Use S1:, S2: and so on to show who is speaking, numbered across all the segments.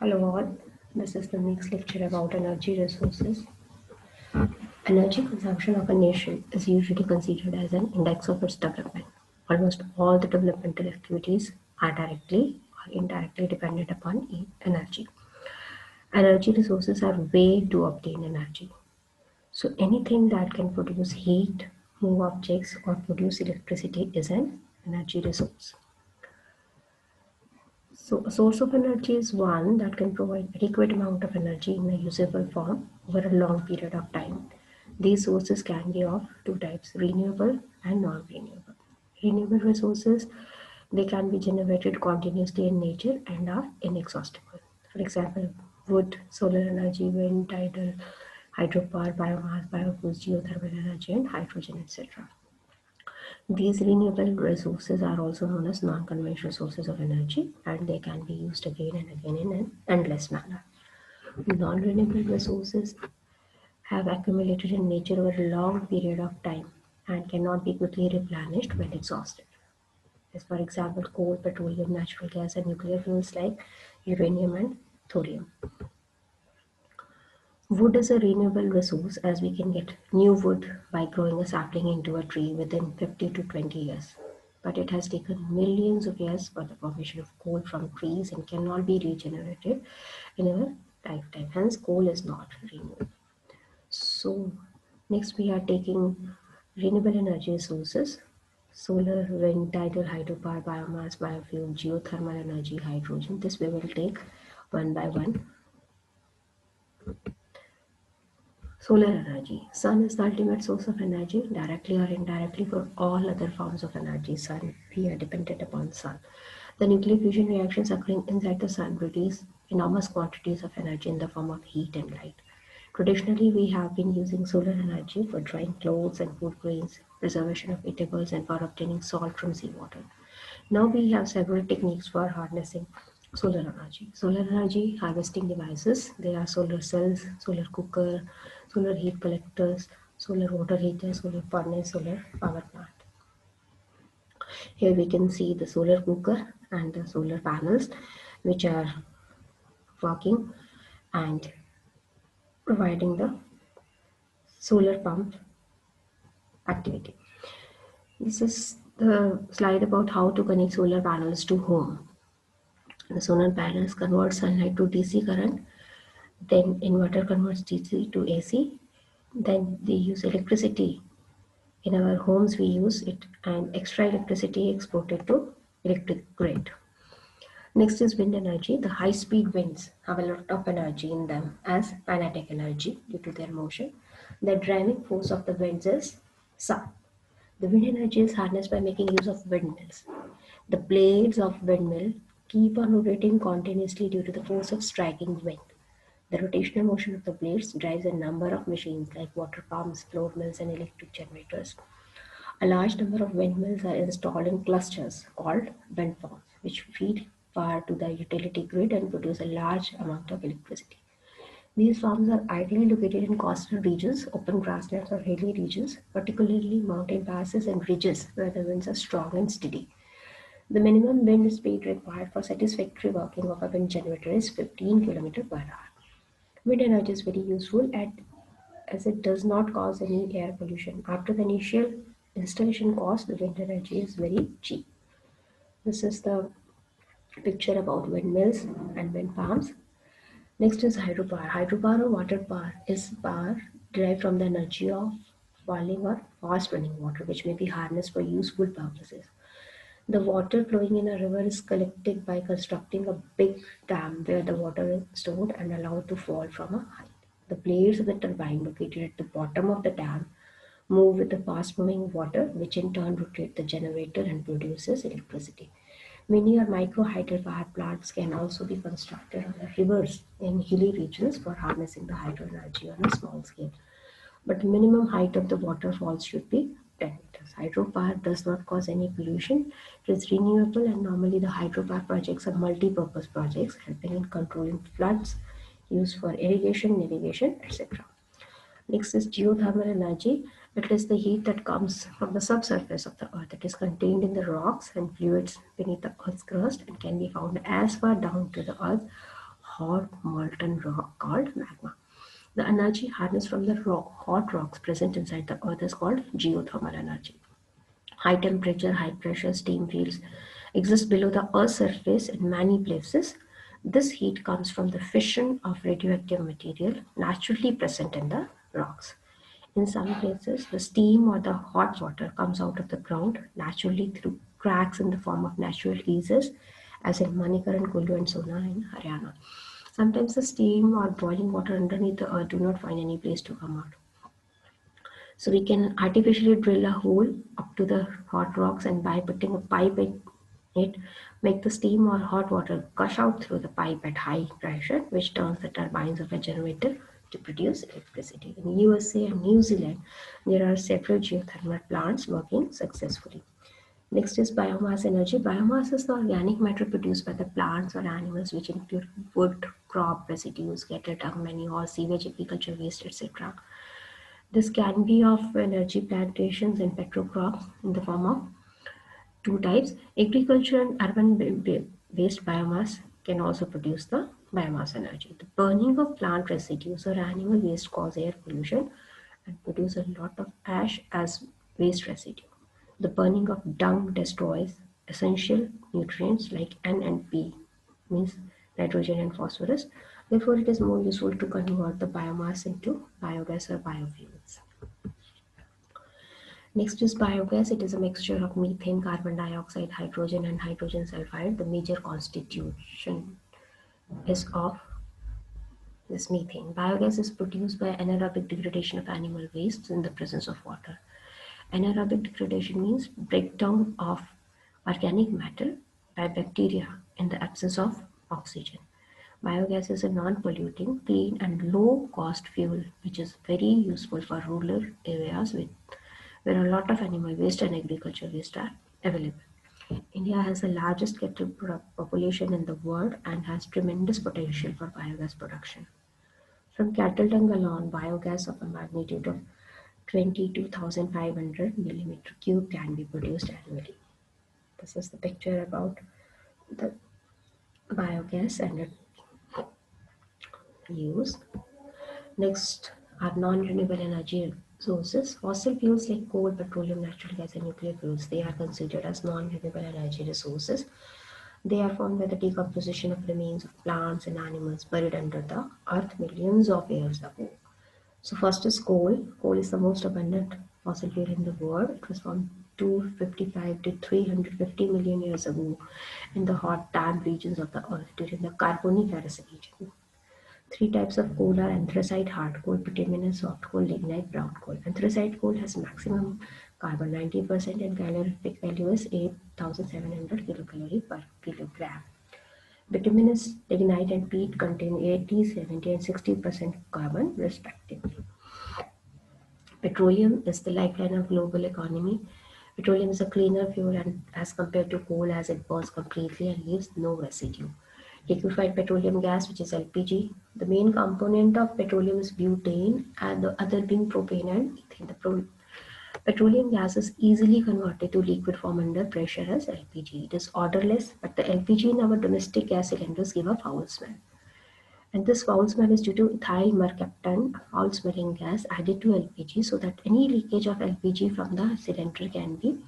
S1: Hello all, this is the next lecture about energy resources. Energy consumption of a nation is usually considered as an index of its development. Almost all the developmental activities are directly or indirectly dependent upon energy. Energy resources are way to obtain energy. So anything that can produce heat, move objects, or produce electricity is an energy resource. So a source of energy is one that can provide adequate amount of energy in a usable form over a long period of time. These sources can be of two types, renewable and non-renewable. Renewable resources, they can be generated continuously in nature and are inexhaustible. For example, wood, solar energy, wind, tidal, hydropower, biomass, biofuels, geothermal energy, and hydrogen, etc. These renewable resources are also known as non-conventional sources of energy, and they can be used again and again in an endless manner. Non-renewable resources have accumulated in nature over a long period of time and cannot be quickly replenished when exhausted. As for example, coal, petroleum, natural gas, and nuclear fuels like uranium and thorium. Wood is a renewable resource as we can get new wood by growing a sapling into a tree within 50 to 20 years. But it has taken millions of years for the formation of coal from trees and cannot be regenerated in our lifetime. Hence, coal is not renewable. So, next we are taking renewable energy sources: solar, wind, tidal, hydropower, biomass, biofuel, geothermal energy, hydrogen. This we will take one by one. Solar energy. Sun is the ultimate source of energy, directly or indirectly for all other forms of energy. Sun, we are dependent upon sun. The nuclear fusion reactions occurring inside the sun release enormous quantities of energy in the form of heat and light. Traditionally, we have been using solar energy for drying clothes and food grains, preservation of eatables, and for obtaining salt from seawater. Now we have several techniques for harnessing solar energy. Solar energy harvesting devices. They are solar cells, solar cooker, solar heat collectors, solar water heater, solar furnace, solar power plant. Here we can see the solar cooker and the solar panels which are working and providing the solar pump activity. This is the slide about how to connect solar panels to home. The solar panels convert sunlight to DC current, then inverter converts DC to AC, then they use electricity. In our homes we use it and extra electricity exported to electric grid. Next is wind energy. The high speed winds have a lot of energy in them as kinetic energy due to their motion. The driving force of the winds is sun. The wind energy is harnessed by making use of windmills. The blades of windmill keep on rotating continuously due to the force of striking wind. The rotational motion of the blades drives a number of machines like water pumps, floor mills, and electric generators. A large number of windmills are installed in clusters called wind farms, which feed power to the utility grid and produce a large amount of electricity. These farms are ideally located in coastal regions, open grasslands, or hilly regions, particularly mountain passes and ridges where the winds are strong and steady. The minimum wind speed required for satisfactory working of a wind generator is 15 km per hour. Wind energy is very useful as it does not cause any air pollution. After the initial installation cost, the wind energy is very cheap. This is the picture about windmills and wind farms. Next is hydropower. Hydropower or water power is power derived from the energy of boiling or fast running water, which may be harnessed for useful purposes. The water flowing in a river is collected by constructing a big dam where the water is stored and allowed to fall from a height. The blades of the turbine located at the bottom of the dam move with the fast moving water, which in turn rotate the generator and produces electricity. Mini or micro hydropower plants can also be constructed on the rivers in hilly regions for harnessing the hydro energy on a small scale. But the minimum height of the waterfalls should be 10 meters. Hydropower does not cause any pollution. It is renewable, and normally the hydropower projects are multi-purpose projects helping in controlling floods, used for irrigation, navigation, etc. Next is geothermal energy. It is the heat that comes from the subsurface of the earth. It is contained in the rocks and fluids beneath the earth's crust and can be found as far down to the earth hot molten rock called magma. The energy harnessed from the hot rocks present inside the earth is called geothermal energy. High temperature, high pressure steam fields exist below the Earth's surface in many places. This heat comes from the fission of radioactive material naturally present in the rocks. In some places, the steam or the hot water comes out of the ground naturally through cracks in the form of natural geysers, as in Manikaran, Kullu, and Sona in Haryana. Sometimes the steam or boiling water underneath the earth do not find any place to come out. So we can artificially drill a hole up to the hot rocks, and by putting a pipe in it, make the steam or hot water gush out through the pipe at high pressure, which turns the turbines of a generator to produce electricity. In USA and New Zealand, there are several geothermal plants working successfully. Next is biomass energy. Biomass is the organic matter produced by the plants or animals, which include wood, crop residues, cattle dung, manure, sewage, agriculture waste, etc. This can be of energy plantations and petrocrops in the form of two types. Agriculture and urban waste biomass can also produce the biomass energy. The burning of plant residues or animal waste cause air pollution and produce a lot of ash as waste residue. The burning of dung destroys essential nutrients like N and P, means nitrogen and phosphorus. Therefore, it is more useful to convert the biomass into biogas or biofuels. Next is biogas. It is a mixture of methane, carbon dioxide, hydrogen, and hydrogen sulfide. The major constitution is of this methane. Biogas is produced by anaerobic degradation of animal wastes in the presence of water. Anaerobic degradation means breakdown of organic matter by bacteria in the absence of oxygen. Biogas is a non-polluting, clean and low-cost fuel which is very useful for rural areas where a lot of animal waste and agriculture waste are available. India has the largest cattle population in the world and has tremendous potential for biogas production. From cattle dung alone, biogas of a magnitude of 22,500 millimeter cube can be produced annually. This is the picture about the biogas and its use. Next are non-renewable energy sources. Fossil fuels like coal, petroleum, natural gas, and nuclear fuels, they are considered as non-renewable energy resources. They are formed by the decomposition of remains of plants and animals buried under the earth millions of years ago. So first is coal. Coal is the most abundant fossil fuel in the world. It was formed 255 to 350 million years ago in the hot damp regions of the earth during the Carboniferous age. Three types of coal are anthracite, hard coal, bituminous, soft coal, lignite, brown coal. Anthracite coal has maximum carbon 90% and calorific value is 8,700 kilocalorie per kilogram. Bituminous, lignite, and peat contain 80, 70, and 60% carbon, respectively. Petroleum is the lifeline of global economy. Petroleum is a cleaner fuel and as compared to coal as it burns completely and leaves no residue. Liquefied petroleum gas, which is LPG. The main component of petroleum is butane and the other being propane and ethane. The petroleum gas is easily converted to liquid form under pressure as LPG. It is odorless, but the LPG in our domestic gas cylinders give a foul smell. And this foul smell is due to ethyl mercaptan, a foul smelling gas added to LPG so that any leakage of LPG from the cylinder can be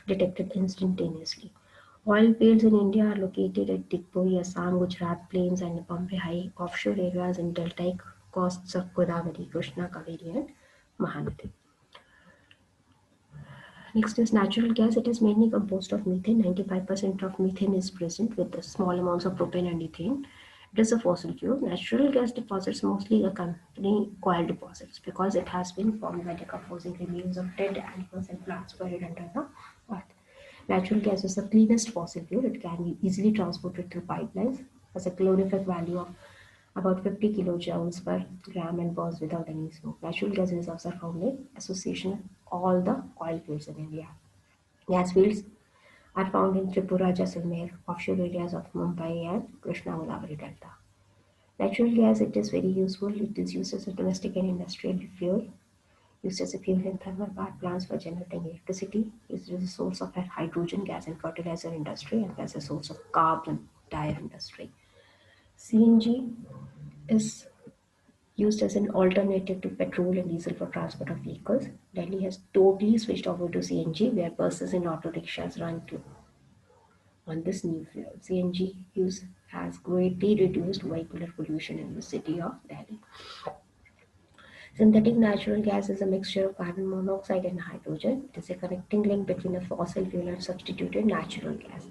S1: detected instantaneously. Oil fields in India are located at Digboi, Assam, Gujarat plains and Bombay High offshore areas in deltaic coasts of Godavari, Krishna, Kaveri and Mahanadi. Next is natural gas. It is mainly composed of methane. 95% of methane is present with the small amounts of propane and ethane. It is a fossil fuel. Natural gas deposits mostly accompany oil deposits because it has been formed by decomposing remains of dead animals and plants buried under the earth. Natural gas is the cleanest fossil fuel. It can be easily transported through pipelines, has a calorific value of about 50 kilojoules per gram and burns without any smoke. Natural gas reserves are found in association with all the oil fields in India. Gas fields are found in Tripura, Jaisalmer, offshore areas of Mumbai and Krishna Godavari Delta. Natural gas, it is very useful. It is used as a domestic and industrial fuel, used as a fuel in thermal power plants for generating electricity, used as a source of hydrogen gas in fertilizer industry, and as a source of carbs in tire industry. CNG is used as an alternative to petrol and diesel for transport of vehicles. Delhi has totally switched over to CNG, where buses and auto rickshaws run too on this new fuel. CNG use has greatly reduced vehicular pollution in the city of Delhi. Synthetic natural gas is a mixture of carbon monoxide and hydrogen. It is a connecting link between a fossil fuel and substituted natural gas.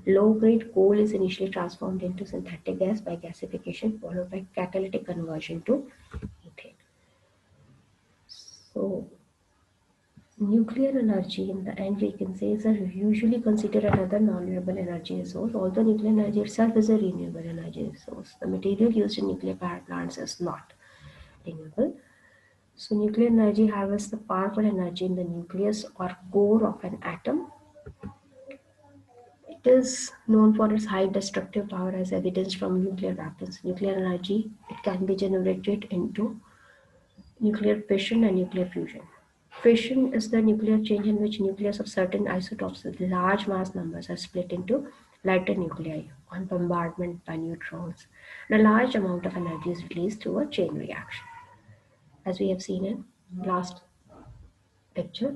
S1: Low-grade coal is initially transformed into synthetic gas by gasification, followed by catalytic conversion to methane. So, nuclear energy in the end we can say is usually considered another non-renewable energy resource, although nuclear energy itself is a renewable energy resource. The material used in nuclear power plants is not renewable. So nuclear energy harvests the powerful energy in the nucleus or core of an atom. It is known for its high destructive power as evidenced from nuclear weapons. Nuclear energy it can be generated into nuclear fission and nuclear fusion. Fission is the nuclear change in which nucleus of certain isotopes with large mass numbers are split into lighter nuclei on bombardment by neutrons. And a large amount of energy is released through a chain reaction, as we have seen in last lecture.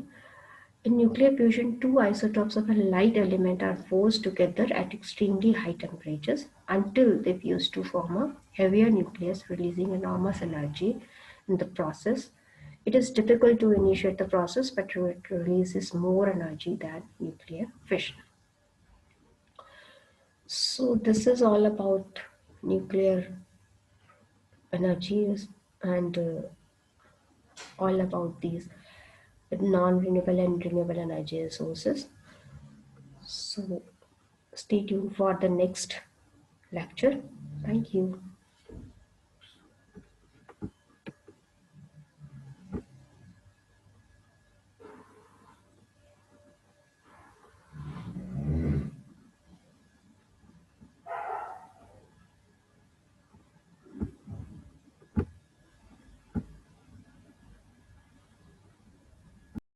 S1: In nuclear fusion, two isotopes of a light element are forced together at extremely high temperatures until they fuse to form a heavier nucleus, releasing enormous energy in the process. It is difficult to initiate the process, but it releases more energy than nuclear fission. So, this is all about nuclear energies and all about these non-renewable and renewable energy sources. So stay tuned for the next lecture. Thank you.